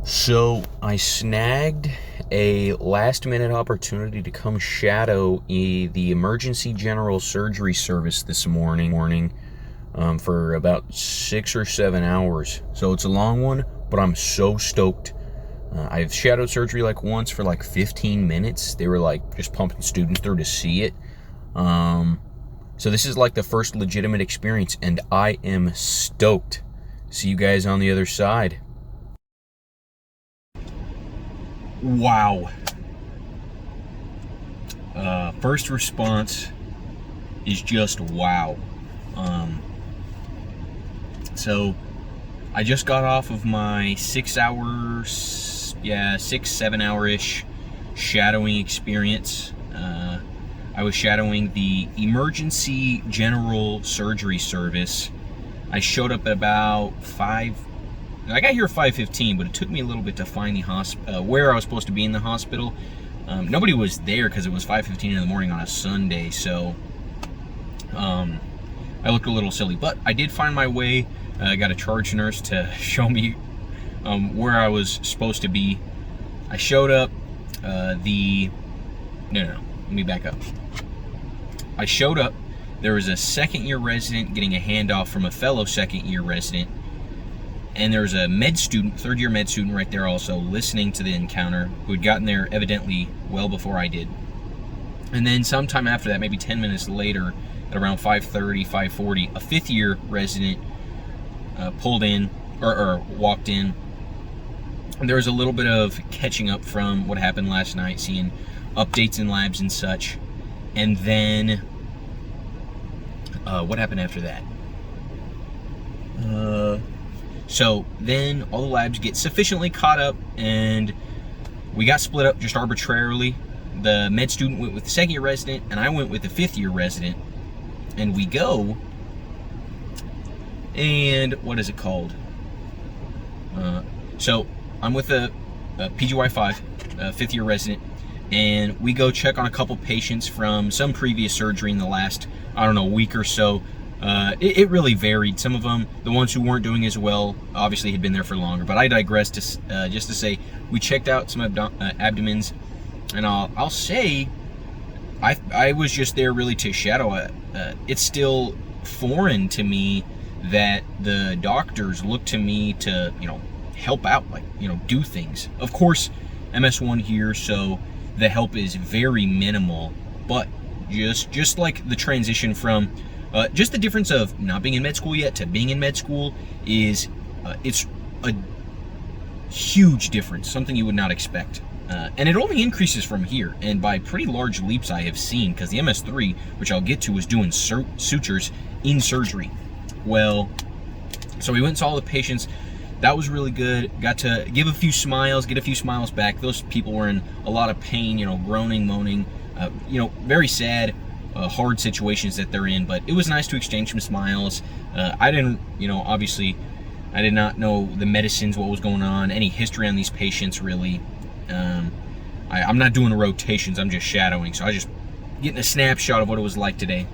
So I snagged a last-minute opportunity to come shadow the emergency general surgery service this morning for about 6 or 7 hours. So it's a long one, but I'm so stoked. I've shadowed surgery like once for like 15 minutes. They were like just pumping students through to see it. So this is like the first legitimate experience, and I am stoked. See you guys on the other side. Wow. First response is just wow. So I just got off of my 6 hours, 7 hour-ish shadowing experience. I was shadowing the emergency general surgery service. I showed up at about I got here at 5:15, but it took me a little bit to find the where I was supposed to be in the hospital. Nobody was there because it was 5:15 in the morning on a Sunday, so I looked a little silly. But I did find my way. I got a charge nurse to show me where I was supposed to be. I showed up. Let me back up. I showed up. There was a second-year resident getting a handoff from a fellow second-year resident. And there was a med student, third-year med student right there also, listening to the encounter, who had gotten there evidently well before I did. And then sometime after that, maybe 10 minutes later, at around 5:30, 5:40, a fifth-year resident pulled in, or walked in. And there was a little bit of catching up from what happened last night, seeing updates in labs and such. And then, what happened after that? So then all the labs get sufficiently caught up, and we got split up just arbitrarily. The med student went with the second-year resident, and I went with the fifth-year resident. And we go, and what is it called? So I'm with a PGY5, fifth-year resident, and we go check on a couple patients from some previous surgery in the last, week or so. It really varied. Some of them, the ones who weren't doing as well, obviously had been there for longer. But I digress to just to say we checked out some abdomens, and I'll say I was just there really to shadow. It's still foreign to me that the doctors look to me to help out, do things. Of course, MS1 here, so the help is very minimal. But just like the transition from just the difference of not being in med school yet to being in med school is it's a huge difference, something you would not expect. And it only increases from here, and by pretty large leaps I have seen, because the MS3, which I'll get to, was doing sutures in surgery. Well, so we went and saw all the patients. That was really good. Got to give a few smiles, get a few smiles back. Those people were in a lot of pain, groaning, moaning, very sad. Hard situations that they're in, but it was nice to exchange some smiles. I didn't, obviously, I did not know the medicines, what was going on, any history on these patients, really. I'm not doing rotations, I'm just shadowing, so I was just getting a snapshot of what it was like today.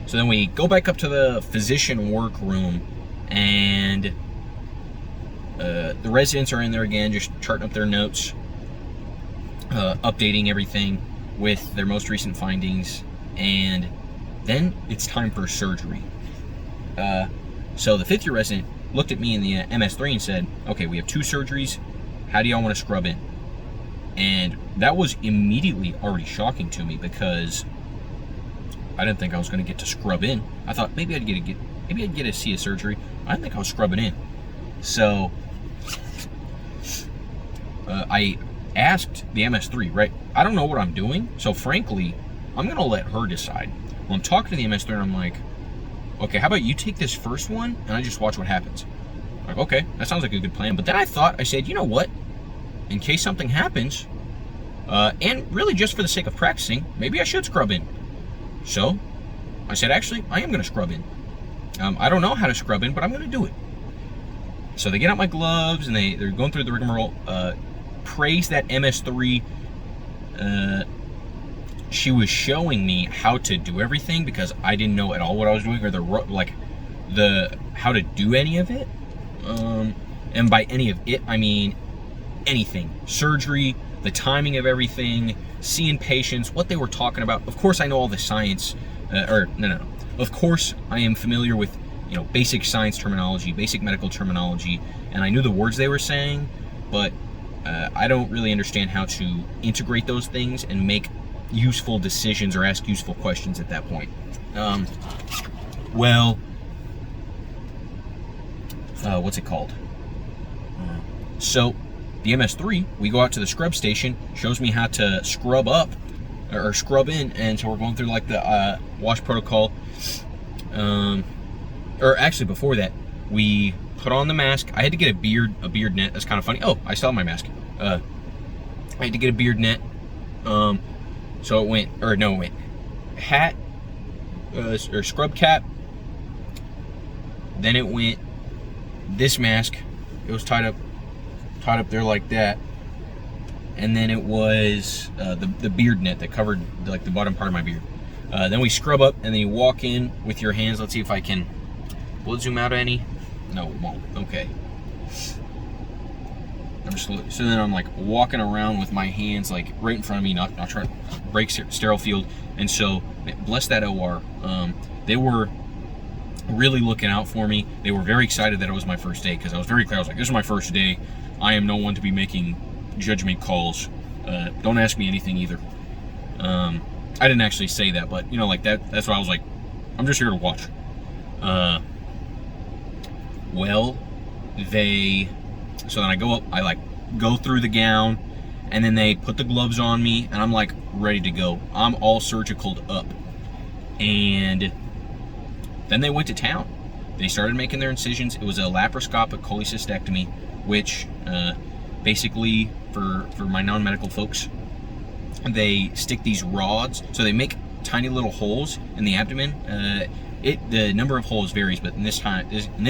So then we go back up to the physician workroom, and the residents are in there again, just charting up their notes, updating everything with their most recent findings, and then it's time for surgery. So the fifth-year resident looked at me in the MS3 and said, okay, we have 2 surgeries. How do y'all want to scrub in? And that was immediately already shocking to me, because I didn't think I was going to get to scrub in. I thought maybe I'd get to see a surgery. I didn't think I was scrubbing in. So I asked the MS3, right? I don't know what I'm doing, so frankly, I'm gonna let her decide. Well, I'm talking to the MS3 and I'm like, okay, how about you take this first one and I just watch what happens? Like, okay, that sounds like a good plan. But then I said, you know what? In case something happens, and really just for the sake of practicing, maybe I should scrub in. So I said, actually, I am gonna scrub in. I don't know how to scrub in, but I'm gonna do it. So they get out my gloves and they're going through the rigmarole. Praise that MS3. She was showing me how to do everything, because I didn't know at all what I was doing, or how to do any of it. And by any of it, I mean anything. Surgery, the timing of everything, seeing patients, what they were talking about. Of course, I know all the science, no. Of course, I am familiar with, basic science terminology, basic medical terminology, and I knew the words they were saying, but I don't really understand how to integrate those things and make useful decisions or ask useful questions at that point. What's it called? So the MS3, we go out to the scrub station, shows me how to scrub up or scrub in, and so we're going through like the wash protocol. Or actually before that, we put on the mask. I had to get a beard net. That's kind of funny. Oh, I still have my mask. I had to get a beard net. So it went hat, or scrub cap. Then it went this mask. It was tied up there like that. And then it was the beard net that covered like the bottom part of my beard. Then we scrub up, and then you walk in with your hands. Let's see if I can. Will it zoom out any? No, it won't. Okay. So then I'm like walking around with my hands like right in front of me, not trying to break sterile field. And so, bless that OR. They were really looking out for me. They were very excited that it was my first day, because I was very clear. I was like, this is my first day. I am no one to be making judgment calls. Don't ask me anything either. I didn't actually say that, but like that's why I was like, I'm just here to watch. So then I go up, I like go through the gown, and then they put the gloves on me, and I'm like ready to go. I'm all surgicaled up. And then they went to town. They started making their incisions. It was a laparoscopic cholecystectomy, which basically for my non-medical folks, they stick these rods, so they make tiny little holes in the abdomen. The number of holes varies, but in this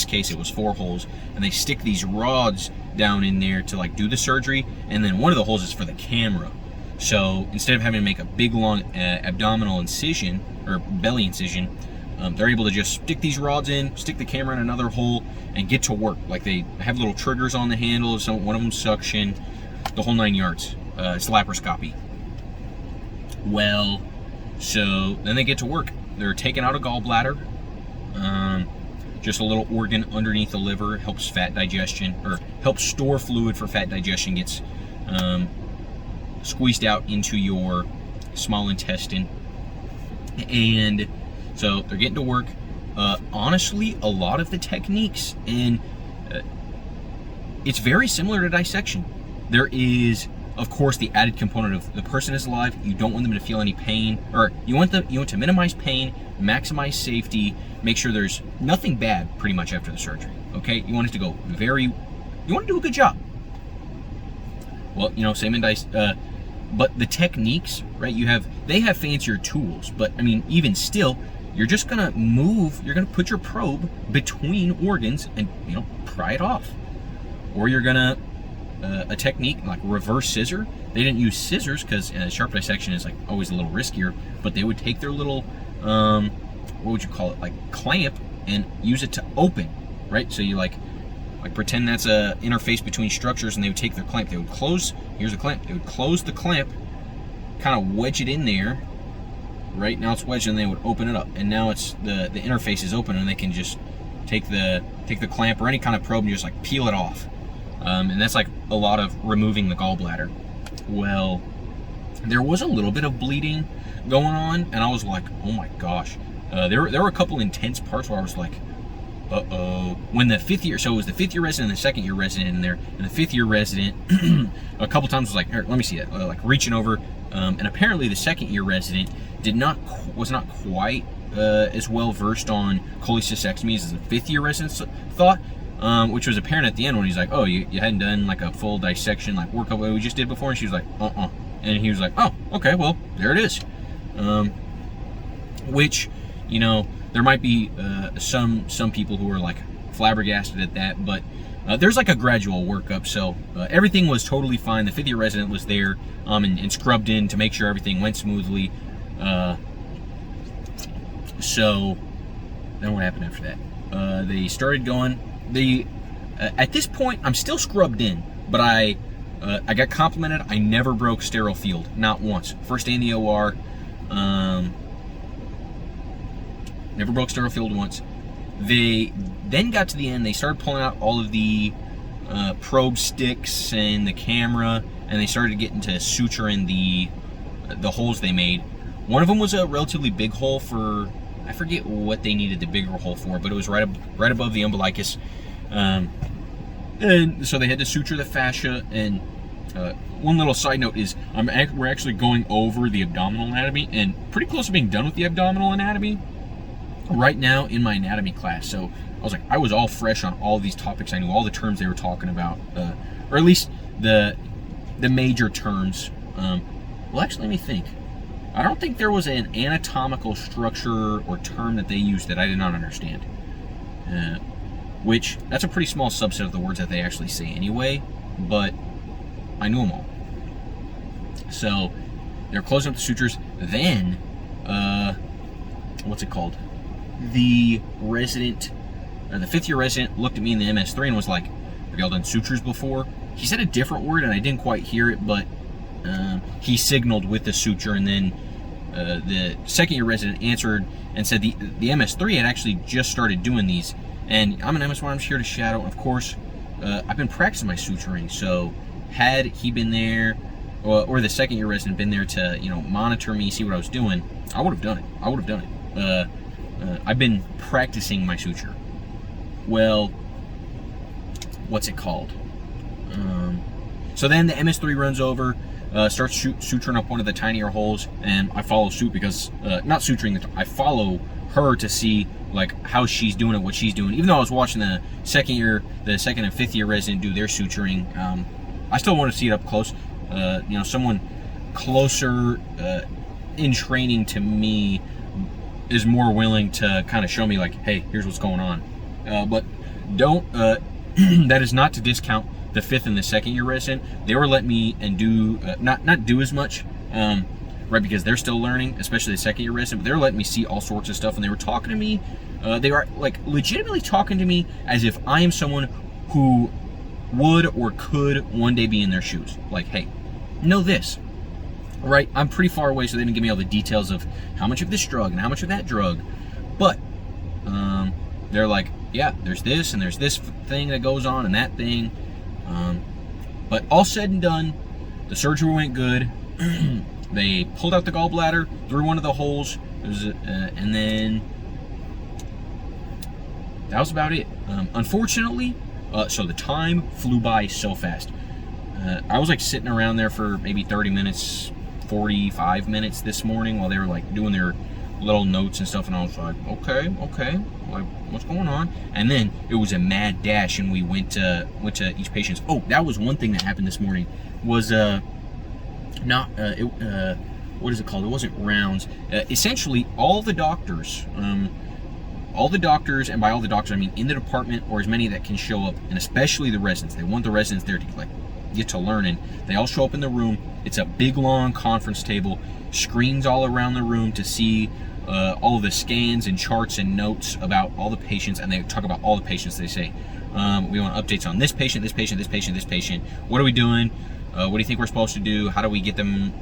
case it was 4 holes, and they stick these rods down in there to like do the surgery, and then one of the holes is for the camera. So instead of having to make a big long abdominal incision or belly incision, they're able to just stick these rods in, stick the camera in another hole, and get to work. Like they have little triggers on the handle, so one of them suction, the whole 9 yards. It's laparoscopy. Well, so then they get to work. They're taking out a gallbladder, just a little organ underneath the liver, helps fat digestion, or helps store fluid for fat digestion, gets squeezed out into your small intestine. And so they're getting to work. Honestly, a lot of the techniques, and it's very similar to dissection. There is, of course, the added component of the person is alive. You don't want them to feel any pain, or you want to minimize pain, maximize safety, make sure there's nothing bad pretty much after the surgery. Okay, you want it to go you want to do a good job. Well, same in but the techniques, right? They have fancier tools, but I mean, even still, you're just gonna put your probe between organs and pry it off, or you're gonna a technique like reverse scissor. They didn't use scissors because sharp dissection is like always a little riskier, but they would take their little what would you call it, like clamp, and use it to open, right? So you like pretend that's a interface between structures, and they would take their clamp, they would close, here's a clamp, they would close the clamp, kind of wedge it in there, right? Now it's wedged, and they would open it up, and now it's the interface is open, and they can just take the clamp or any kind of probe and just like peel it off. And that's like a lot of removing the gallbladder. Well, there was a little bit of bleeding going on, and I was like, oh my gosh. There were a couple intense parts where I was like, uh-oh. When the 5th year, so it was the 5th year resident and the 2nd year resident in there, and the 5th year resident a couple times was like, here, let me see that, like reaching over, and apparently the 2nd year resident was not quite as well versed on cholecystectomies as the 5th year resident thought. Which was apparent at the end when he's like, oh, you hadn't done like a full dissection like workup that we just did before, and she was like, and he was like, oh, okay, well, there it is. Which, there might be some people who are like flabbergasted at that, but there's like a gradual workup. So everything was totally fine. The 5th year resident was there and scrubbed in to make sure everything went smoothly. So then what happened after that? They started going. At this point, I'm still scrubbed in, but I got complimented. I never broke sterile field, not once. First day in the OR, never broke sterile field once. They then got to the end. They started pulling out all of the probe sticks and the camera, and they started getting to suturing the holes they made. One of them was a relatively big hole for, I forget what they needed the bigger hole for, but it was right above the umbilicus. And so they had to suture the fascia. And one little side note is we're actually going over the abdominal anatomy and pretty close to being done with the abdominal anatomy right now in my anatomy class. So I was like, I was all fresh on all these topics. I knew all the terms they were talking about, or at least the major terms. Well, actually, let me think. I don't think there was an anatomical structure or term that they used that I did not understand. Which, that's a pretty small subset of the words that they actually say anyway, but I knew them all. So, they're closing up the sutures. Then, what's it called? The resident, or the 5th year resident, looked at me in the MS3 and was like, have y'all done sutures before? He said a different word and I didn't quite hear it, but he signaled with the suture, and then the 2nd year resident answered and said the MS3 had actually just started doing these. And I'm an MS1, I'm just here to shadow. And of course, I've been practicing my suturing, so had he been there, or the 2nd year resident been there to, monitor me, see what I was doing, I would have done it. I've been practicing my suture. Well, what's it called? So then the MS3 runs over, starts suturing up one of the tinier holes, and I follow suit because, not suturing, I follow her to see like how she's doing it, what she's doing. Even though I was watching the 2nd and 5th year resident do their suturing, I still want to see it up close. Someone closer in training to me is more willing to kind of show me like, hey, here's what's going on. But don't, that is not to discount the 5th and the 2nd year resident. They were letting me and do, not do as much, right, because they're still learning, especially the 2nd year resident, but they were letting me see all sorts of stuff, and they were talking to me, they were like legitimately talking to me as if I am someone who would or could one day be in their shoes. Like, hey, know this, right? I'm pretty far away, so they didn't give me all the details of how much of this drug and how much of that drug, but they're like, yeah, there's this and there's this thing that goes on and that thing, but all said and done, the surgery went good. They pulled out the gallbladder through one of the holes, and then that was about it. Unfortunately, so the time flew by so fast. I was like sitting around there for maybe 30 minutes, 45 minutes this morning while they were like doing their little notes and stuff, and I was like, okay, like, what's going on? And then it was a mad dash, and we went to each patient's. Oh, that was one thing that happened this morning. Was what is it called? It wasn't rounds. Essentially, all the doctors, and by all the doctors I mean in the department, or as many that can show up, and especially the residents. They want the residents there to like get to learning. They all show up in the room. It's a big long conference table, screens all around the room to see all of the scans and charts and notes about all the patients, and they talk about all the patients. They say, we want updates on this patient, this patient, this patient, this patient. What are we doing? What do you think we're supposed to do? How do we get them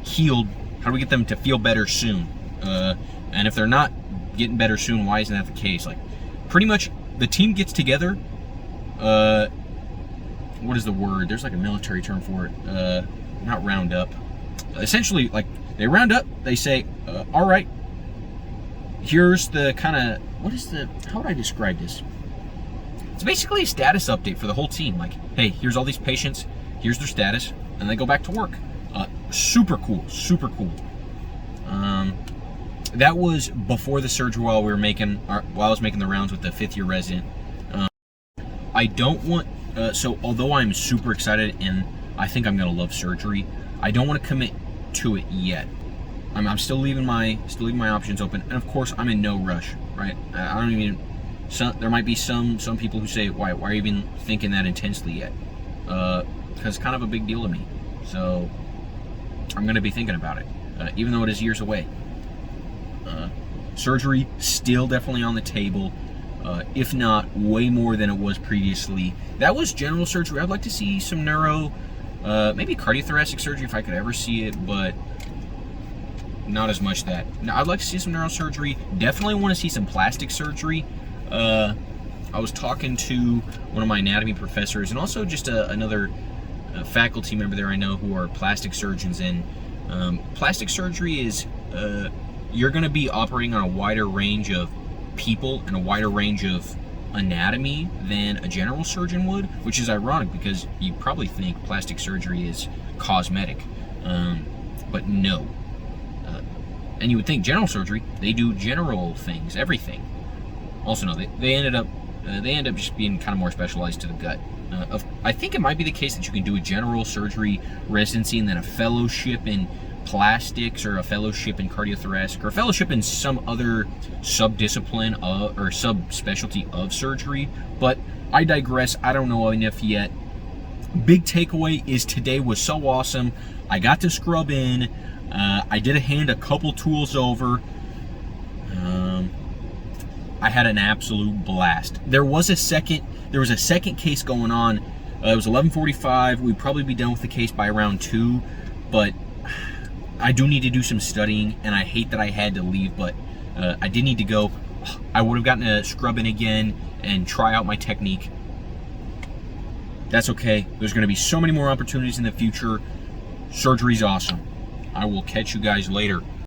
healed? How do we get them to feel better soon? And if they're not getting better soon, why isn't that the case? Like, pretty much the team gets together. What is the word? There's like a military term for it. Not round up. Essentially, like, they round up. They say, all right, here's the kind of, how would I describe this? It's basically a status update for the whole team. Like, hey, here's all these patients. Here's their status, and they go back to work. Super cool, super cool. That was before the surgery while I was making the rounds with the 5th year resident. I don't want, so although I'm super excited and I think I'm gonna love surgery, I don't want to commit to it yet. I'm still leaving my options open, and of course I'm in no rush, right? I don't even. There might be some people who say, why are you even thinking that intensely yet? Because it's kind of a big deal to me. So I'm going to be thinking about it, even though it is years away. Surgery still definitely on the table. if not way more than it was previously. That was general surgery. I'd like to see some neuro, maybe cardiothoracic surgery if I could ever see it, but not as much that. Now, I'd like to see some neurosurgery. Definitely want to see some plastic surgery. I was talking to one of my anatomy professors and also just another faculty member there I know who are plastic surgeons, and plastic surgery is you're going to be operating on a wider range of people and a wider range of anatomy than a general surgeon would, which is ironic because you probably think plastic surgery is cosmetic, but no. And you would think general surgery, they do general things, everything. Also, no, they end up just being kind of more specialized to the gut. I think it might be the case that you can do a general surgery residency and then a fellowship in plastics or a fellowship in cardiothoracic or a fellowship in some other subdiscipline or subspecialty of surgery. But I digress. I don't know enough yet. Big takeaway is today was so awesome. I got to scrub in. I did hand a couple tools over. I had an absolute blast. There was a second case going on. It was 11:45. We'd probably be done with the case by around 2, but I do need to do some studying, and I hate that I had to leave, but I did need to go. I would have gotten to scrub in again and try out my technique. That's okay. There's going to be so many more opportunities in the future. Surgery's awesome. I will catch you guys later.